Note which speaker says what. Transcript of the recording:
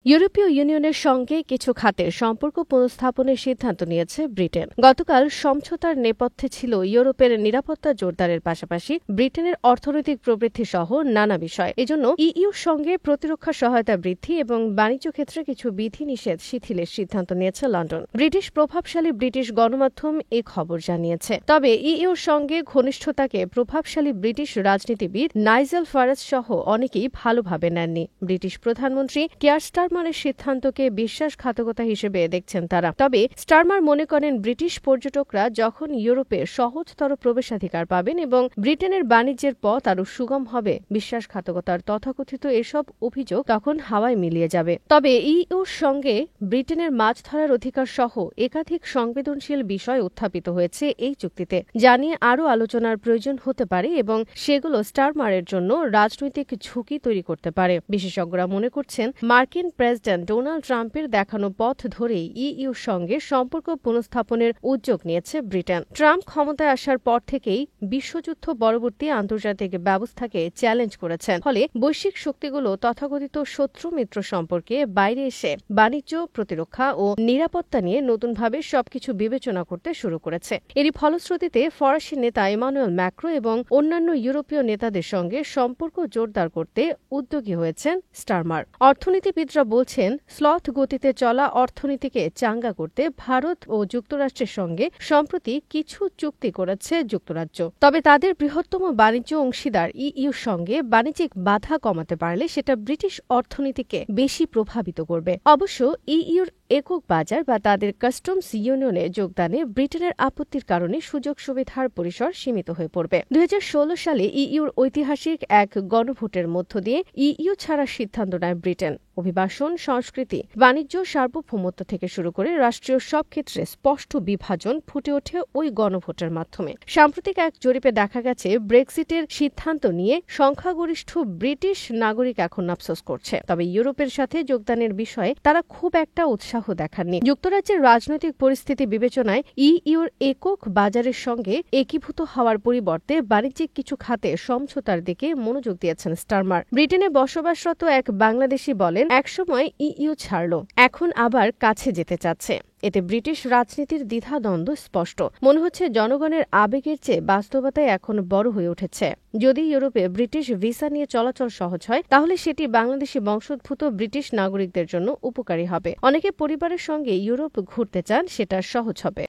Speaker 1: ইউরোপীয় ইউনিয়নের সঙ্গে কিছু খাতের সম্পর্ক পুনঃস্থাপনের সিদ্ধান্ত নিয়েছে ব্রিটেন। গতকাল সমঝোতার নেপথ্যে ছিল ইউরোপের নিরাপত্তা জোরদারের পাশাপাশি ব্রিটেনের অর্থনৈতিক প্রবৃদ্ধি সহ নানা বিষয়। এজন্য ইইউর সঙ্গে প্রতিরক্ষা সহায়তা বৃদ্ধি এবং বাণিজ্য ক্ষেত্রে কিছু বিধিনিষেধ শিথিলের সিদ্ধান্ত নিয়েছে লন্ডন। প্রভাবশালী ব্রিটিশ গণমাধ্যম এ খবর জানিয়েছে। তবে ইইউর সঙ্গে ঘনিষ্ঠতাকে প্রভাবশালী ব্রিটিশ রাজনীতিবিদ নাইজেল ফারাজ সহ অনেকেই ভালোভাবে নেননি। ব্রিটিশ প্রধানমন্ত্রী কিয়ার স্টারমারের সিদ্ধান্তকে বিশ্বাসঘাতকতা হিসেবে দেখছেন তারা। তবে স্টারমার মনে করেন ব্রিটিশ পর্যটকরা যখন ইউরোপে সহজতর প্রবেশাধিকার পাবেন এবং ব্রিটেনের বাণিজ্যের পথ আরও সুগম হবে, বিশ্বাসঘাতকতার তথাকথিত এসব অভিযোগ তখন হাওয়ায় মিলিয়ে যাবে। তবে ইইউর সঙ্গে ব্রিটেনের মাছ ধরার অধিকার সহ একাধিক সংবেদনশীল বিষয় উত্থাপিত হয়েছে এই চুক্তিতে, যা নিয়ে আরও আলোচনার প্রয়োজন হতে পারে এবং সেগুলো স্টারমারের জন্য রাজনৈতিক ঝুঁকি তৈরি করতে পারে। বিশেষজ্ঞরা মনে করছেন মার্কিন প্রেসিডেন্ট ডোনাল্ড ট্রাম্পের দেখানো পথ ধরেই ইইউর সঙ্গে সম্পর্ক পুনঃস্থাপনের উদ্যোগ নিয়েছে ব্রিটেন। ট্রাম্প ক্ষমতায় আসার পর থেকেই বিশ্বযুদ্ধ পরবর্তী আন্তর্জাতিক ব্যবস্থাকে চ্যালেঞ্জ করেছেন। ফলে বৈশ্বিক শক্তিগুলো তথাকথিত শত্রু মিত্র সম্পর্কে বাইরে এসে বাণিজ্য, প্রতিরক্ষা ও নিরাপত্তা নিয়ে নতুনভাবে সবকিছু বিবেচনা করতে শুরু করেছে। এরই ফলশ্রুতিতে ফরাসি নেতা ইমানুয়েল ম্যাক্রো এবং অন্যান্য ইউরোপীয় নেতাদের সঙ্গে সম্পর্ক জোরদার করতে উদ্যোগী হয়েছেন স্টারমার। অর্থনীতিবিদরা বলছেন, স্লথ গতিতে চলা অর্থনীতিকে চাঙ্গা করতে ভারত ও যুক্তরাষ্ট্রের সঙ্গে সম্প্রতি কিছু চুক্তি করেছে যুক্তরাজ্য। তবে তাদের বৃহত্তম বাণিজ্য অংশীদার ইইউর সঙ্গে বাণিজ্যিক বাধা কমাতে পারলে সেটা ব্রিটিশ অর্থনীতিকে বেশি প্রভাবিত করবে। অবশ্য ইইউর একক বাজার বা তাদের কাস্টমস ইউনিয়নে যোগদানে ব্রিটেনের আপত্তির কারণে সুযোগ সুবিধার পরিসর সীমিত হয়ে পড়বে। 2016 সালে ইইউর ঐতিহাসিক এক গণভোটের মধ্য দিয়ে ইইউ ছাড়ার সিদ্ধান্ত নেয় ব্রিটেন। অভিবাসন, সংস্কৃতি, বাণিজ্য, সার্বভৌমত্ব থেকে শুরু করে রাষ্ট্রীয় সব ক্ষেত্রে স্পষ্ট বিভাজন ফুটে ওঠে ওই গণভোটের মাধ্যমে। সাম্প্রতিক এক জরিপে দেখা গেছে, ব্রেক্সিটের সিদ্ধান্ত নিয়ে সংখ্যাগরিষ্ঠ ব্রিটিশ নাগরিক এখন আফসোস করছে। তবে ইউরোপের সাথে যোগদানের বিষয়ে তারা খুব একটা উৎসাহ দেখাননি। যুক্তরাজ্যের রাজনৈতিক পরিস্থিতি বিবেচনায় ইইউর একক বাজারের সঙ্গে একীভূত হওয়ার পরিবর্তে বাণিজ্যিক কিছু খাতে সমঝোতার দিকে মনোযোগ দিয়েছেন স্টারমার। ব্রিটেনে বসবাসরত এক বাংলাদেশি বলেন, একসময় ইইউ ছাড়ল, এখন আবার কাছে যেতে চাচ্ছে। এতে ব্রিটিশ রাজনীতির দ্বিধাদ্বন্দ্ব স্পষ্ট। মনে হচ্ছে জনগণের আবেগের চেয়ে বাস্তবতায় এখন বড় হয়ে উঠেছে। যদি ইউরোপে ব্রিটিশ ভিসা নিয়ে চলাচল সহজ হয়, তাহলে সেটি বাংলাদেশি বংশোদ্ভূত ব্রিটিশ নাগরিকদের জন্য উপকারী হবে। অনেকে পরিবারের সঙ্গে ইউরোপ ঘুরতে চান, সেটা সহজ হবে।